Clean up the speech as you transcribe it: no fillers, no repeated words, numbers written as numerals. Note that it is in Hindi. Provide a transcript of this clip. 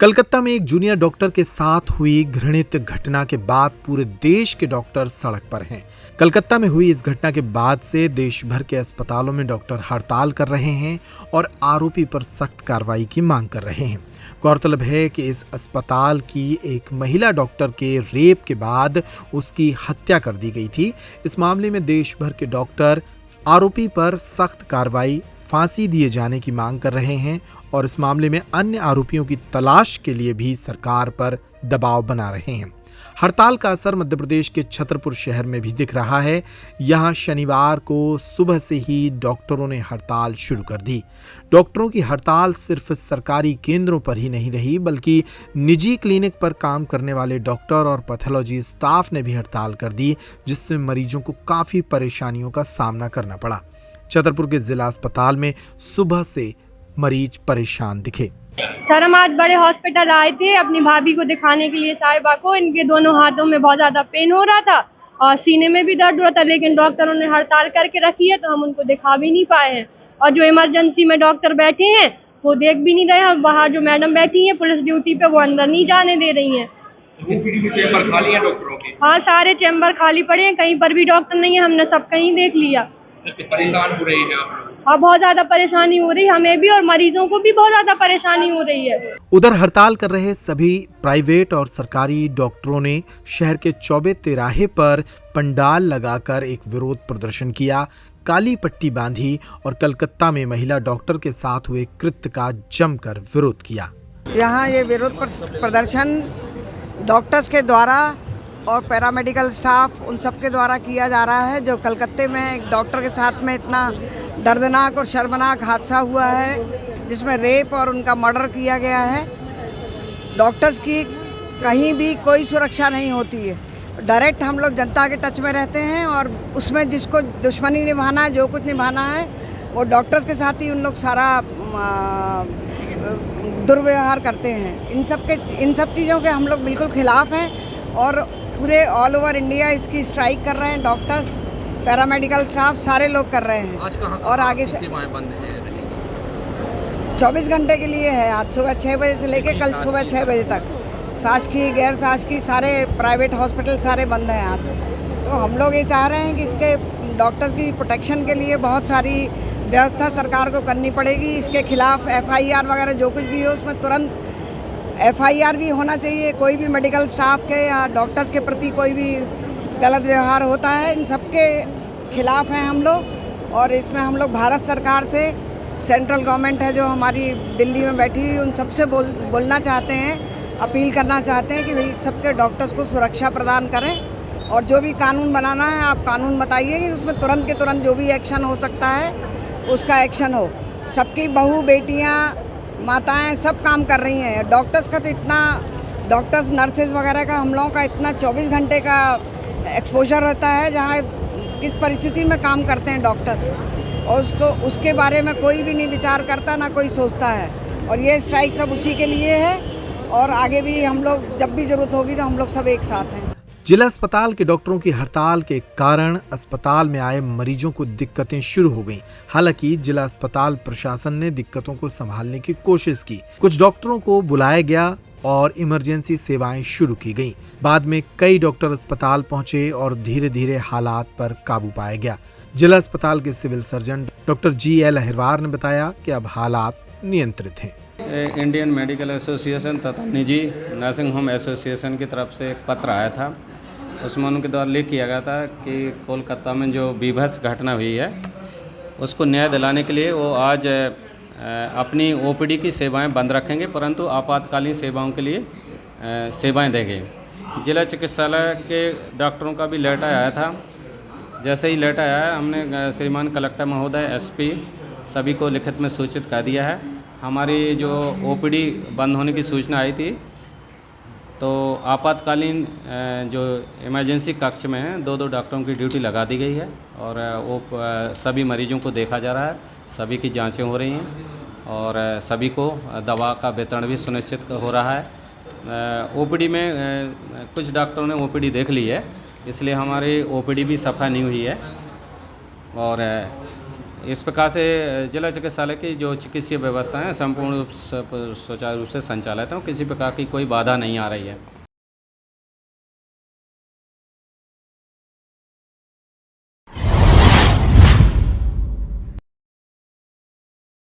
कलकत्ता में एक जूनियर डॉक्टर के साथ हुई घृणित घटना के बाद पूरे देश के डॉक्टर सड़क पर हैं। कलकत्ता में हुई इस घटना के बाद से देश भर के अस्पतालों में डॉक्टर हड़ताल कर रहे हैं और आरोपी पर सख्त कार्रवाई की मांग कर रहे हैं। गौरतलब है कि इस अस्पताल की एक महिला डॉक्टर के रेप के बाद उसकी हत्या कर दी गई थी। इस मामले में देश भर के डॉक्टर आरोपी पर सख्त कार्रवाई, फांसी दिए जाने की मांग कर रहे हैं और इस मामले में अन्य आरोपियों की तलाश के लिए भी सरकार पर दबाव बना रहे हैं। हड़ताल का असर मध्य प्रदेश के छतरपुर शहर में भी दिख रहा है। यहां शनिवार को सुबह से ही डॉक्टरों ने हड़ताल शुरू कर दी। डॉक्टरों की हड़ताल सिर्फ सरकारी केंद्रों पर ही नहीं रही, बल्कि निजी क्लिनिक पर काम करने वाले डॉक्टर और पैथोलॉजी स्टाफ ने भी हड़ताल कर दी, जिससे मरीजों को काफी परेशानियों का सामना करना पड़ा। छतरपुर के जिला अस्पताल में सुबह से मरीज परेशान दिखे। सर, हम आज बड़े हॉस्पिटल आए थे अपनी भाभी को दिखाने के लिए, साहिबा को। इनके दोनों हाथों में बहुत ज्यादा पेन हो रहा था और सीने में भी दर्द हो रहा था, लेकिन डॉक्टरों ने हड़ताल करके रखी है तो हम उनको दिखा भी नहीं पाए हैं। और जो इमरजेंसी में डॉक्टर बैठे हैं वो देख भी नहीं रहे हैं। बाहर जो मैडम बैठी है पुलिस ड्यूटी पे, वो अंदर नहीं जाने दे रही है। चेंबर खाली है डॉक्टरों के? हाँ, सारे चैम्बर खाली पड़े हैं, कहीं पर भी डॉक्टर नहीं है। हमने सब कहीं देख लिया। परेशान हो रही है आप? और बहुत ज्यादा परेशानी हो रही है हमें भी, और मरीजों को भी बहुत ज्यादा परेशानी हो रही है। उधर हड़ताल कर रहे सभी प्राइवेट और सरकारी डॉक्टरों ने शहर के चौबे तिराहे पर पंडाल लगाकर एक विरोध प्रदर्शन किया, काली पट्टी बांधी और कलकत्ता में महिला डॉक्टर के साथ हुए कृत्य का जमकर विरोध किया। यहाँ ये विरोध प्रदर्शन डॉक्टर्स के द्वारा और पैरामेडिकल स्टाफ उन सब के द्वारा किया जा रहा है। जो कलकत्ते में एक डॉक्टर के साथ में इतना दर्दनाक और शर्मनाक हादसा हुआ है, जिसमें रेप और उनका मर्डर किया गया है। डॉक्टर्स की कहीं भी कोई सुरक्षा नहीं होती है। डायरेक्ट हम लोग जनता के टच में रहते हैं और उसमें जिसको दुश्मनी निभाना है, जो कुछ निभाना है, वो डॉक्टर्स के साथ ही उन लोग सारा दुर्व्यवहार करते हैं। इन सब चीज़ों के हम लोग बिल्कुल खिलाफ हैं और पूरे ऑल ओवर इंडिया इसकी स्ट्राइक कर रहे हैं। डॉक्टर्स, पैरामेडिकल स्टाफ सारे लोग कर रहे हैं। आज और आगे से सेवाएं बंद है 24 घंटे के लिए है। आज सुबह 6 बजे से लेकर कल सुबह 6 बजे तक शासकीय, गैर शासकीय सारे प्राइवेट हॉस्पिटल सारे बंद हैं आज। तो हम लोग ये चाह रहे हैं कि इसके डॉक्टर्स की प्रोटेक्शन के लिए बहुत सारी व्यवस्था सरकार को करनी पड़ेगी। इसके खिलाफ FIR वगैरह जो कुछ भी हो उसमें तुरंत FIR भी होना चाहिए। कोई भी मेडिकल स्टाफ के या डॉक्टर्स के प्रति कोई भी गलत व्यवहार होता है, इन सब के खिलाफ हैं हम लोग। और इसमें हम लोग भारत सरकार से, सेंट्रल गवर्नमेंट है जो हमारी दिल्ली में बैठी हुई, उन सबसे बोलना चाहते हैं, अपील करना चाहते हैं कि भाई सबके डॉक्टर्स को सुरक्षा प्रदान करें। और जो भी कानून बनाना है आप कानून बताइए कि उसमें तुरंत के तुरंत जो भी एक्शन हो सकता है उसका एक्शन हो। सबकी बहू, बेटियाँ, माताएं सब काम कर रही हैं। डॉक्टर्स का तो इतना, डॉक्टर्स, नर्सेज वगैरह का हम लोगों का इतना 24 घंटे का एक्सपोजर रहता है, जहाँ किस परिस्थिति में काम करते हैं डॉक्टर्स, और उसके बारे में कोई भी नहीं विचार करता, ना कोई सोचता है। और ये स्ट्राइक सब उसी के लिए है और आगे भी हम लोग जब भी जरूरत होगी तो हम लोग सब एक साथ हैं। जिला अस्पताल के डॉक्टरों की हड़ताल के कारण अस्पताल में आए मरीजों को दिक्कतें शुरू हो गईं। हालांकि जिला अस्पताल प्रशासन ने दिक्कतों को संभालने की कोशिश की। कुछ डॉक्टरों को बुलाया गया और इमरजेंसी सेवाएं शुरू की गईं। बाद में कई डॉक्टर अस्पताल पहुंचे और धीरे धीरे हालात पर काबू पाया गया। जिला अस्पताल के civil surgeon doctor GL Ahirwar ने बताया कि अब हालात नियंत्रित हैं। इंडियन मेडिकल एसोसिएशन तथा निजी नर्सिंग होम एसोसिएशन की तरफ से एक पत्र आया था। उसमें उनके द्वारा लिख किया गया था कि कोलकाता में जो बीभत्स घटना हुई है उसको न्याय दिलाने के लिए वो आज अपनी OPD की सेवाएं बंद रखेंगे, परंतु आपातकालीन सेवाओं के लिए सेवाएं देंगे। जिला चिकित्सालय के डॉक्टरों का भी लेटर आया था। जैसे ही लेटर आया, हमने श्रीमान कलेक्टर महोदय, SP सभी को लिखित में सूचित कर दिया है। हमारी जो OPD बंद होने की सूचना आई थी, तो आपातकालीन जो इमरजेंसी कक्ष में है 2 डॉक्टरों की ड्यूटी लगा दी गई है और वो सभी मरीजों को देखा जा रहा है, सभी की जांचें हो रही हैं और सभी को दवा का वितरण भी सुनिश्चित हो रहा है। OPD में कुछ डॉक्टरों ने OPD देख ली है, इसलिए हमारी OPD भी सफा नहीं हुई है और इस प्रकार से जिला चिकित्सालय की जो चिकित्सीय व्यवस्था है संपूर्ण रूप से सुचारू रूप से संचालित है, किसी प्रकार की कोई बाधा नहीं आ रही है।